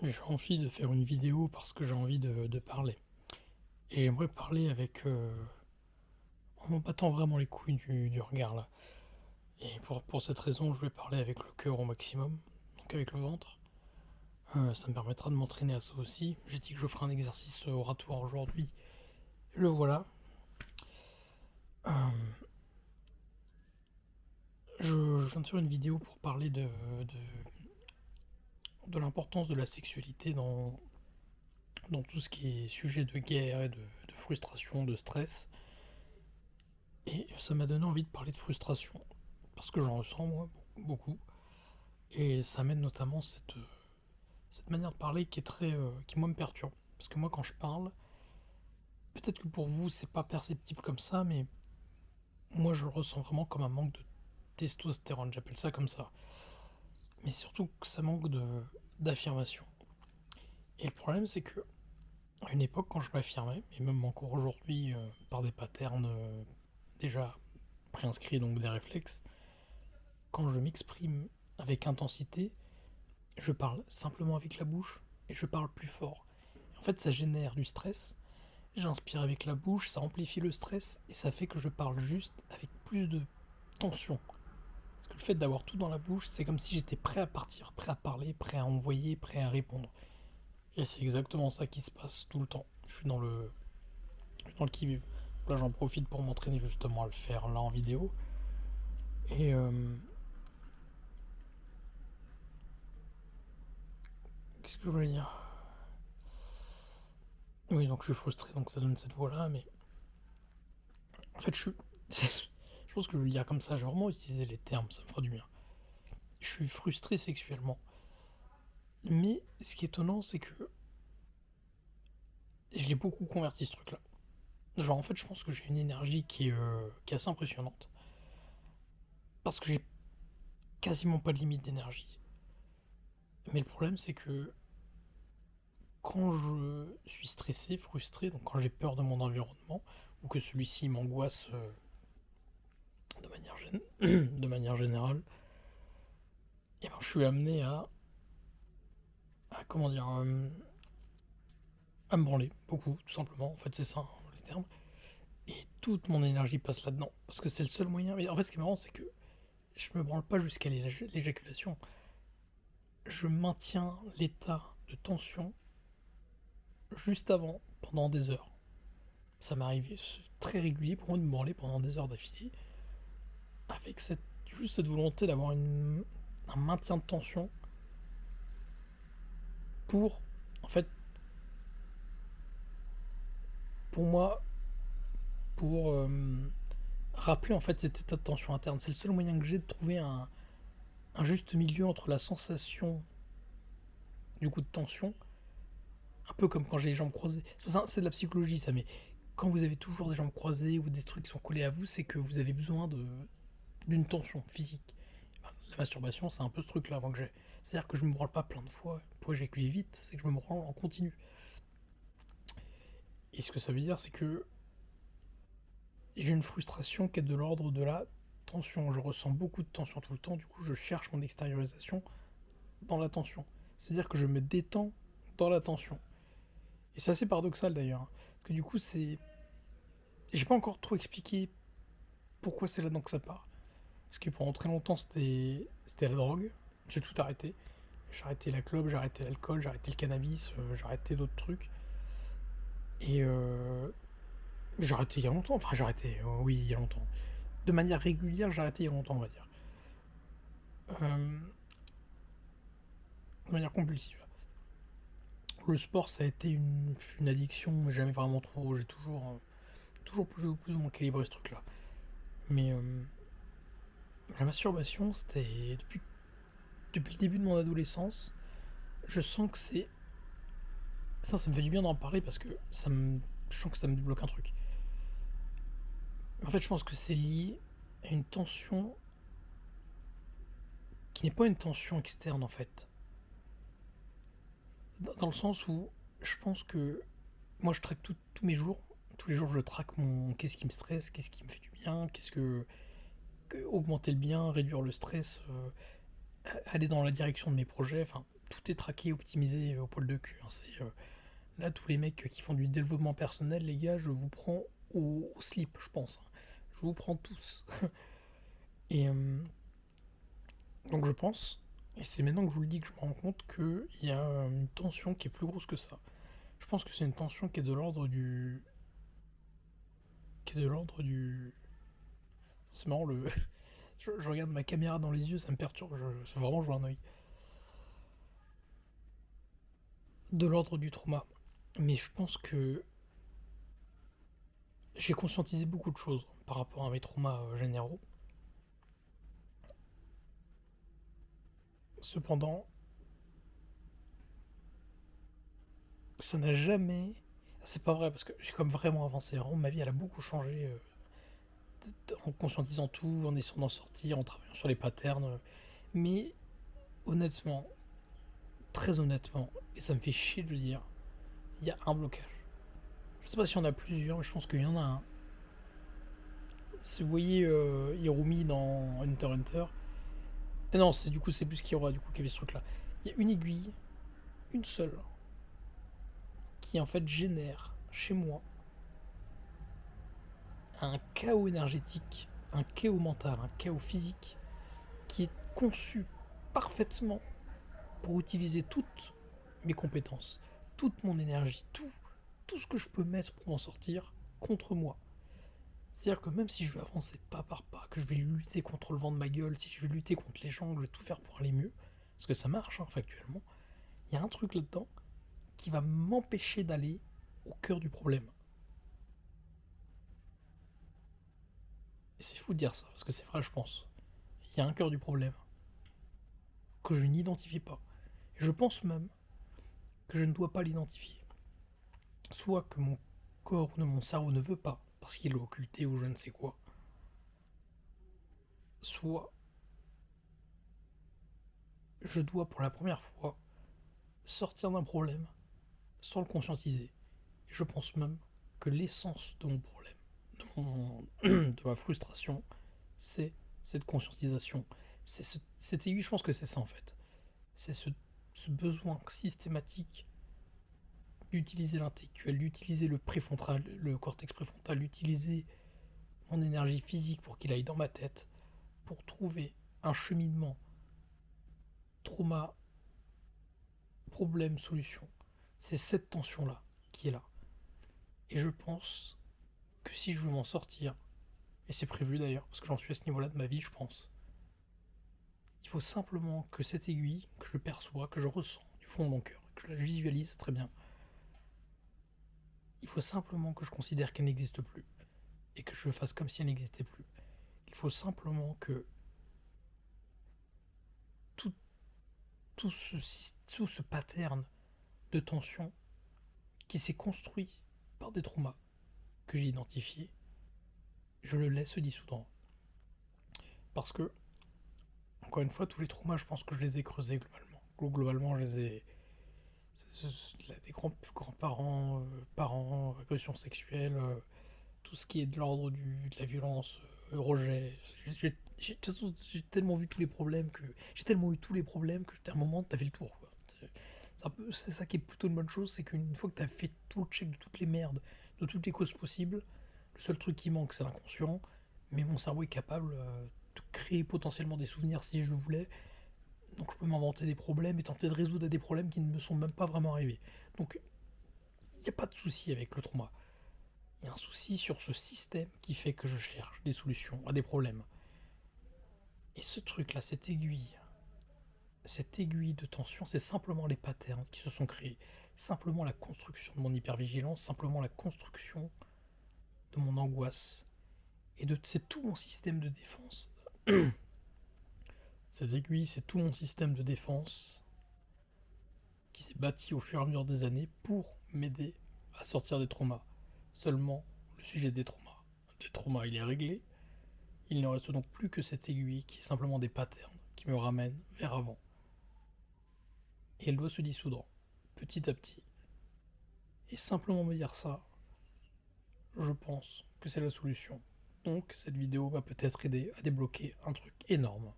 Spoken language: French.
J'ai envie de faire une vidéo parce que j'ai envie de parler. Et j'aimerais parler en me battant vraiment les couilles du regard là. Et pour cette raison, je vais parler avec le cœur au maximum, donc avec le ventre. Ça me permettra de m'entraîner à ça aussi. J'ai dit que je ferai un exercice oratoire aujourd'hui. Le voilà. Euh, je viens de faire une vidéo pour parler de l'importance de la sexualité dans tout ce qui est sujet de guerre et de frustration, de stress. Et ça m'a donné envie de parler de frustration, parce que j'en ressens moi beaucoup. Et ça mène notamment cette manière de parler qui est qui moi me perturbe. Parce que moi quand je parle, peut-être que pour vous c'est pas perceptible comme ça, mais moi je le ressens vraiment comme un manque de testostérone, j'appelle ça comme ça. Mais surtout que ça manque d'affirmation. Et le problème c'est que à une époque quand je m'affirmais, et même encore aujourd'hui par des patterns déjà préinscrits, donc des réflexes, quand je m'exprime avec intensité, je parle simplement avec la bouche et je parle plus fort. En fait, ça génère du stress. J'inspire avec la bouche, ça amplifie le stress et ça fait que je parle juste avec plus de tension. Parce que le fait d'avoir tout dans la bouche, c'est comme si j'étais prêt à partir, prêt à parler, prêt à envoyer, prêt à répondre. Et c'est exactement ça qui se passe tout le temps. Je suis dans le qui-vive. Là, j'en profite pour m'entraîner justement à le faire là en vidéo. Et qu'est-ce que je voulais dire? Oui, donc je suis frustré, donc ça donne cette voix-là, mais en fait, je suis. Je pense que je vais le dire comme ça, j'ai vraiment utilisé les termes, ça me fera du bien. Je suis frustré sexuellement. Mais ce qui est étonnant, c'est que je l'ai beaucoup converti ce truc-là. Genre, en fait, je pense que j'ai une énergie qui est assez impressionnante. Parce que j'ai quasiment pas de limite d'énergie. Mais le problème, c'est que quand je suis stressé, frustré, donc quand j'ai peur de mon environnement, ou que celui-ci m'angoisse de manière générale, et ben, je suis amené comment dire, à me branler, beaucoup, tout simplement. En fait, c'est ça, hein, les termes. Et toute mon énergie passe là-dedans. Parce que c'est le seul moyen. Mais en fait, ce qui est marrant, c'est que je me branle pas jusqu'à l'éjaculation. Je maintiens l'état de tension juste avant, pendant des heures. Ça m'est arrivé, c'est très régulier pour moi de me branler pendant des heures d'affilée, avec juste cette volonté d'avoir un maintien de tension pour, en fait, pour moi, pour rappeler en fait cet état de tension interne. C'est le seul moyen que j'ai de trouver un juste milieu entre la sensation du coup de tension, un peu comme quand j'ai les jambes croisées. Ça, c'est de la psychologie ça, mais quand vous avez toujours des jambes croisées ou des trucs qui sont collés à vous, c'est que vous avez besoin d'une tension physique. La masturbation, c'est un peu ce truc-là moi, que j'ai. C'est-à-dire que je me branle pas plein de fois pour éjaculer vite, c'est que je me branle en continu. Et ce que ça veut dire, c'est que j'ai une frustration qui est de l'ordre de la tension. Je ressens beaucoup de tension tout le temps, du coup je cherche mon extériorisation dans la tension. C'est-à-dire que je me détends dans la tension. Et c'est assez paradoxal d'ailleurs. Parce que du coup, c'est. J'ai pas encore trop expliqué pourquoi c'est là-dedans que ça part. Parce que pendant très longtemps, c'était la drogue. J'ai tout arrêté. J'ai arrêté la clope, j'ai arrêté l'alcool, j'ai arrêté le cannabis, j'ai arrêté d'autres trucs. Et j'ai arrêté il y a longtemps. Enfin, j'ai arrêté, oui, il y a longtemps. De manière régulière, j'ai arrêté il y a longtemps, on va dire. Euh, de manière compulsive. Le sport, ça a été une addiction, mais jamais vraiment trop. J'ai toujours plus ou moins calibré ce truc-là. Mais la masturbation, c'était depuis le début de mon adolescence. Je sens que c'est. Ça me fait du bien d'en parler parce que je sens que ça me débloque un truc. En fait, je pense que c'est lié à une tension qui n'est pas une tension externe en fait. Dans le sens où je pense que moi je traque tous mes jours. Tous les jours je traque mon qu'est-ce qui me stresse, qu'est-ce qui me fait du bien, augmenter le bien, réduire le stress, aller dans la direction de mes projets. Enfin, tout est traqué, optimisé au poil de cul, hein. Là, tous les mecs qui font du développement personnel, les gars, je vous prends au slip, je pense, hein. Je vous prends tous. Et donc je pense, et c'est maintenant que je vous le dis que je me rends compte qu'il y a une tension qui est plus grosse que ça. Je pense que c'est une tension qui est de l'ordre du... qui est de l'ordre du... C'est marrant, je regarde ma caméra dans les yeux, ça me perturbe, c'est vraiment jouer un oeil. De l'ordre du trauma. Mais je pense que j'ai conscientisé beaucoup de choses par rapport à mes traumas généraux. Cependant, ça n'a jamais... C'est pas vrai, parce que j'ai comme vraiment avancé. Vraiment, ma vie, elle a beaucoup changé en conscientisant tout, en essayant d'en sortir, en travaillant sur les patterns. Mais honnêtement, très honnêtement, et ça me fait chier de le dire, il y a un blocage. Je sais pas s'il y en a plusieurs, mais je pense qu'il y en a un. Si vous voyez Hirumi dans Hunter x Hunter, et non, c'est plus Kira du coup qui avait ce truc là. Il y a une aiguille, une seule, qui en fait génère chez moi un chaos énergétique, un chaos mental, un chaos physique qui est conçu parfaitement pour utiliser toutes mes compétences, toute mon énergie, tout ce que je peux mettre pour m'en sortir contre moi. C'est-à-dire que même si je vais avancer pas par pas, que je vais lutter contre le vent de ma gueule, si je vais lutter contre les gens, que je vais tout faire pour aller mieux, parce que ça marche hein, factuellement, il y a un truc là-dedans qui va m'empêcher d'aller au cœur du problème. Et c'est fou de dire ça, parce que c'est vrai, je pense. Il y a un cœur du problème que je n'identifie pas. Et je pense même que je ne dois pas l'identifier. Soit que mon corps ou mon cerveau ne veut pas, parce qu'il est occulté ou je ne sais quoi. Soit je dois pour la première fois sortir d'un problème sans le conscientiser. Et je pense même que l'essence de mon problème, de ma frustration, c'est cette conscientisation. Cette aiguille, je pense que c'est ça en fait. C'est ce besoin systématique d'utiliser l'intellectuel, d'utiliser le préfrontal, le cortex préfrontal, d'utiliser mon énergie physique pour qu'il aille dans ma tête, pour trouver un cheminement, trauma, problème, solution. C'est cette tension-là qui est là. Et je pense que si je veux m'en sortir, et c'est prévu d'ailleurs, parce que j'en suis à ce niveau-là de ma vie, je pense, il faut simplement que cette aiguille, que je perçois, que je ressens du fond de mon cœur, que je la visualise très bien, il faut simplement que je considère qu'elle n'existe plus, et que je fasse comme si elle n'existait plus. Il faut simplement que tout, tout ce pattern de tension qui s'est construit par des traumas que j'ai identifiés, je le laisse se dissoudre. Parce que, encore une fois, tous les traumas, je pense que je les ai creusés globalement. Globalement, je les ai. Des grands-parents, parents, agressions sexuelles, tout ce qui est de l'ordre de la violence, rejet. De toute façon, j'ai tellement vu tous les problèmes que. J'ai tellement eu tous les problèmes que, à un moment, t'as fait le tour, quoi. C'est ça qui est plutôt une bonne chose, c'est qu'une fois que t'as fait tout le check de toutes les merdes, de toutes les causes possibles, le seul truc qui manque, c'est l'inconscient. Mais mon cerveau est capable de créer potentiellement des souvenirs si je le voulais. Donc je peux m'inventer des problèmes et tenter de résoudre des problèmes qui ne me sont même pas vraiment arrivés. Donc il n'y a pas de souci avec le trauma. Il y a un souci sur ce système qui fait que je cherche des solutions à des problèmes. Et ce truc-là, cette aiguille de tension, c'est simplement les patterns qui se sont créés. Simplement la construction de mon hypervigilance, simplement la construction de mon angoisse. C'est tout mon système de défense. Cette aiguille, c'est tout mon système de défense qui s'est bâti au fur et à mesure des années pour m'aider à sortir des traumas. Seulement, le sujet des traumas, il est réglé. Il ne reste donc plus que cette aiguille qui est simplement des patterns qui me ramènent vers avant. Et elle doit se dissoudre, petit à petit. Et simplement me dire ça, je pense que c'est la solution. Donc cette vidéo va peut-être aider à débloquer un truc énorme.